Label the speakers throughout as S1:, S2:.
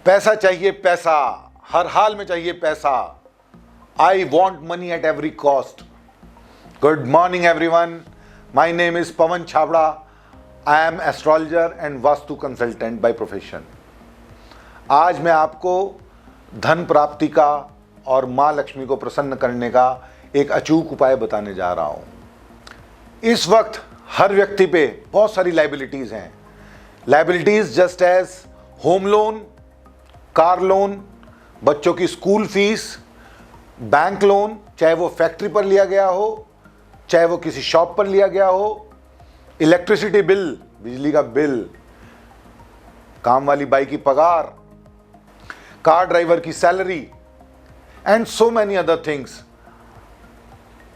S1: पैसा चाहिए, पैसा हर हाल में चाहिए पैसा। I want money at every cost. Good morning everyone, my name is Pawan Chhabra. I am astrologer and vastu consultant by profession. आज मैं आपको धन प्राप्ति का और माँ लक्ष्मी को प्रसन्न करने का एक अचूक उपाय बताने जा रहा हूँ। इस वक्त हर व्यक्ति पे बहुत सारी लाइबिलिटीज़ हैं। Liabilities just age home loan, car loan, बच्चों की स्कूल फीस, बैंक लोन, चाहे वो फैक्ट्री पर लिया गया हो, चाहे वो किसी शॉप पर लिया गया हो, इलेक्ट्रिसिटी बिल, बिजली का बिल, काम वाली बाई की पगार, कार ड्राइवर की salary and so many other things.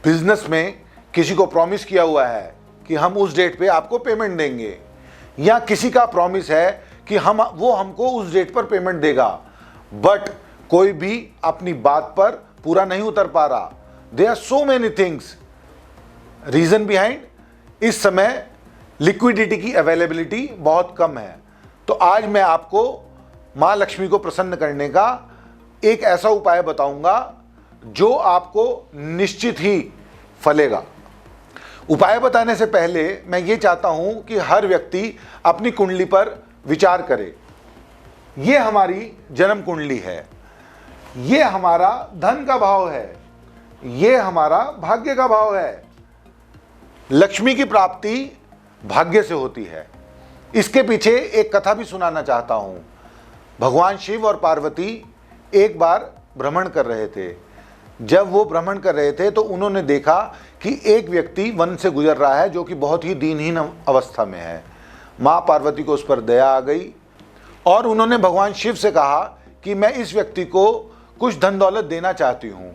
S1: Business में किसी को प्रॉमिस किया हुआ है कि हम उस डेट पे आपको पेमेंट देंगे, या किसी का प्रॉमिस है कि वो हमको उस डेट पर पेमेंट देगा, बट कोई भी अपनी बात पर पूरा नहीं उतर पा रहा। There are so many things. Reason behind, इस समय लिक्विडिटी की अवेलेबिलिटी बहुत कम है। तो आज मैं आपको माँ लक्ष्मी को प्रसन्न करने का एक ऐसा उपाय बताऊंगा जो आपको निश्चित ही फलेगा। उपाय बताने से पहले मैं ये चाहता हूं कि हर व्यक्ति अपनी कुंडली पर विचार करे। ये हमारी जन्म कुंडली है, ये हमारा धन का भाव है, ये हमारा भाग्य का भाव है। लक्ष्मी की प्राप्ति भाग्य से होती है। इसके पीछे एक कथा भी सुनाना चाहता हूं। भगवान शिव और पार्वती एक बार भ्रमण कर रहे थे। जब वो भ्रमण कर रहे थे तो उन्होंने देखा कि एक व्यक्ति वन से गुजर रहा है जो कि बहुत ही दीनहीन अवस्था में है। माँ पार्वती को उस पर दया आ गई और उन्होंने भगवान शिव से कहा कि मैं इस व्यक्ति को कुछ धन दौलत देना चाहती हूँ।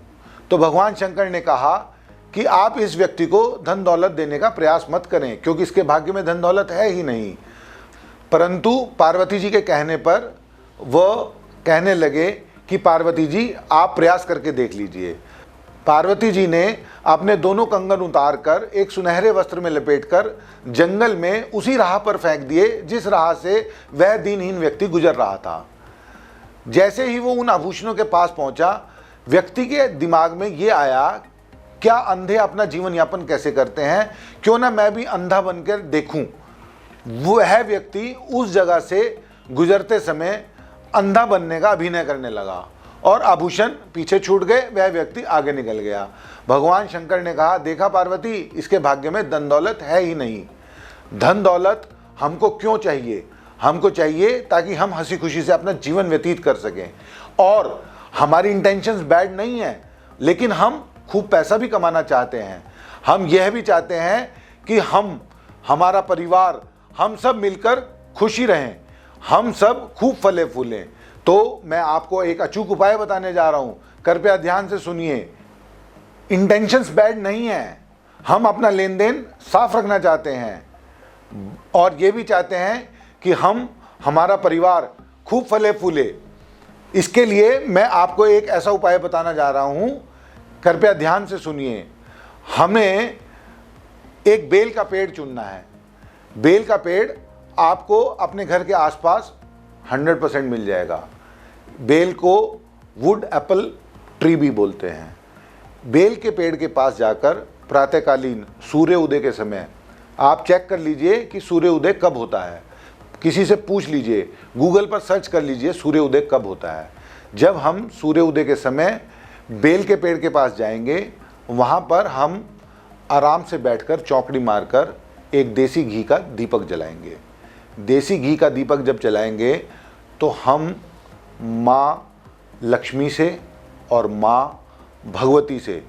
S1: तो भगवान शंकर ने कहा कि आप इस व्यक्ति को धन दौलत देने का प्रयास मत करें, क्योंकि इसके भाग्य में धन दौलत है ही नहीं। परंतु पार्वती जी के कहने पर वह कहने लगे कि पार्वती जी आप प्रयास करके देख लीजिए। पार्वती जी ने अपने दोनों कंगन उतार कर एक सुनहरे वस्त्र में लपेटकर जंगल में उसी राह पर फेंक दिए जिस राह से वह दीनहीन व्यक्ति गुजर रहा था। जैसे ही वो उन आभूषणों के पास पहुंचा, व्यक्ति के दिमाग में ये आया, क्या अंधे अपना जीवन यापन कैसे करते हैं, क्यों ना मैं भी अंधा बनकर देखूं। वह व्यक्ति उस जगह से गुजरते समय अंधा बनने का अभिनय करने लगा और आभूषण पीछे छूट गए, वह व्यक्ति आगे निकल गया। भगवान शंकर ने कहा, देखा पार्वती, इसके भाग्य में धन दौलत है ही नहीं। धन दौलत हमको क्यों चाहिए? हमको चाहिए ताकि हम हंसी खुशी से अपना जीवन व्यतीत कर सकें। और हमारी इंटेंशंस बैड नहीं है, लेकिन हम खूब पैसा भी कमाना चाहते हैं। हम यह भी चाहते हैं कि हमारा परिवार, हम सब मिलकर खुशी रहें, हम सब खूब फले फूलें। तो मैं आपको एक अचूक उपाय बताने जा रहा हूं, कृपया ध्यान से सुनिए। इंटेंशंस बैड नहीं है, हम अपना लेन देन साफ रखना चाहते हैं और ये भी चाहते हैं कि हमारा परिवार खूब फले फूले। इसके लिए मैं आपको एक ऐसा उपाय बताना जा रहा हूं, कृपया ध्यान से सुनिए। हमें एक बेल का पेड़ चुनना है। बेल का पेड़ आपको अपने घर के आसपास 100% मिल जाएगा। बेल को वुड एप्पल ट्री भी बोलते हैं। बेल के पेड़ के पास जाकर प्रातःकालीन सूर्य उदय के समय आप चेक कर लीजिए कि सूर्य उदय कब होता है। किसी से पूछ लीजिए, गूगल पर सर्च कर लीजिए सूर्य उदय कब होता है। जब हम सूर्य उदय के समय बेल के पेड़ के पास जाएंगे, वहाँ पर हम आराम से बैठकर चौकड़ी मारकर एक देसी घी का दीपक जलाएंगे। देसी घी का दीपक जब जलाएंगे तो हम माँ लक्ष्मी से और माँ भगवती से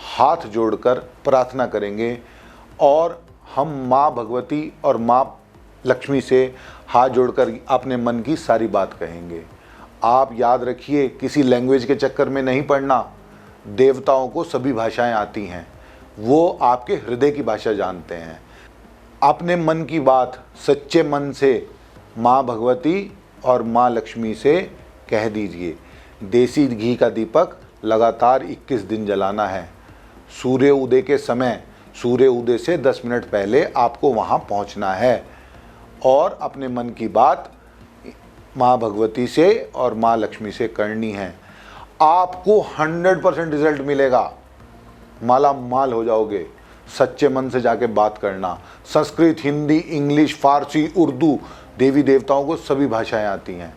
S1: हाथ जोड़कर प्रार्थना करेंगे और हम माँ भगवती और माँ लक्ष्मी से हाथ जोड़कर अपने मन की सारी बात कहेंगे। आप याद रखिए, किसी लैंग्वेज के चक्कर में नहीं पड़ना। देवताओं को सभी भाषाएं आती हैं, वो आपके हृदय की भाषा जानते हैं। अपने मन की बात सच्चे मन से माँ भगवती और माँ लक्ष्मी से कह दीजिए। देसी घी का दीपक लगातार 21 दिन जलाना है। सूर्य उदय के समय, सूर्य उदय से 10 मिनट पहले आपको वहाँ पहुँचना है और अपने मन की बात माँ भगवती से और माँ लक्ष्मी से करनी है। आपको 100% रिजल्ट मिलेगा, माला माल हो जाओगे। सच्चे मन से जाके बात करना। संस्कृत, हिंदी, इंग्लिश, फारसी, उर्दू, देवी देवताओं को सभी भाषाएं आती हैं।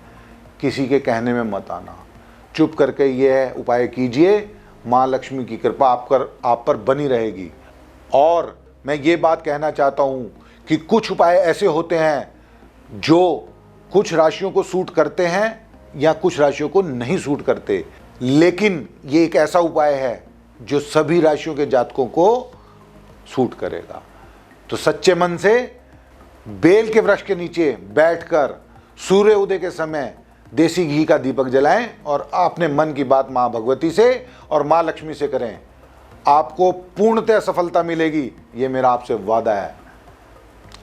S1: किसी के कहने में मत आना, चुप करके ये उपाय कीजिए, माँ लक्ष्मी की कृपा आप पर बनी रहेगी। और मैं ये बात कहना चाहता हूँ कि कुछ उपाय ऐसे होते हैं जो कुछ राशियों को सूट करते हैं या कुछ राशियों को नहीं सूट करते, लेकिन ये एक ऐसा उपाय है जो सभी राशियों के जातकों को सूट करेगा। तो सच्चे मन से बेल के वृक्ष के नीचे बैठकर सूर्य उदय के समय देसी घी का दीपक जलाएं और अपने मन की बात माँ भगवती से और माँ लक्ष्मी से करें। आपको पूर्णतः सफलता मिलेगी, ये मेरा आपसे वादा है।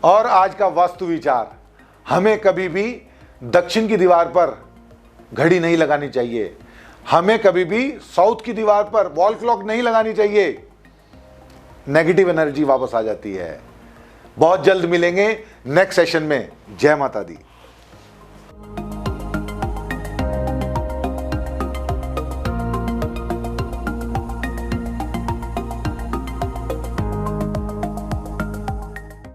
S1: और आज का वास्तु विचार, हमें कभी भी दक्षिण की दीवार पर घड़ी नहीं लगानी चाहिए, हमें कभी भी साउथ की दीवार पर वॉल क्लॉक नहीं लगानी चाहिए। नेगेटिव एनर्जी वापस आ जाती है। बहुत जल्द मिलेंगे नेक्स्ट सेशन में। जय माता दी।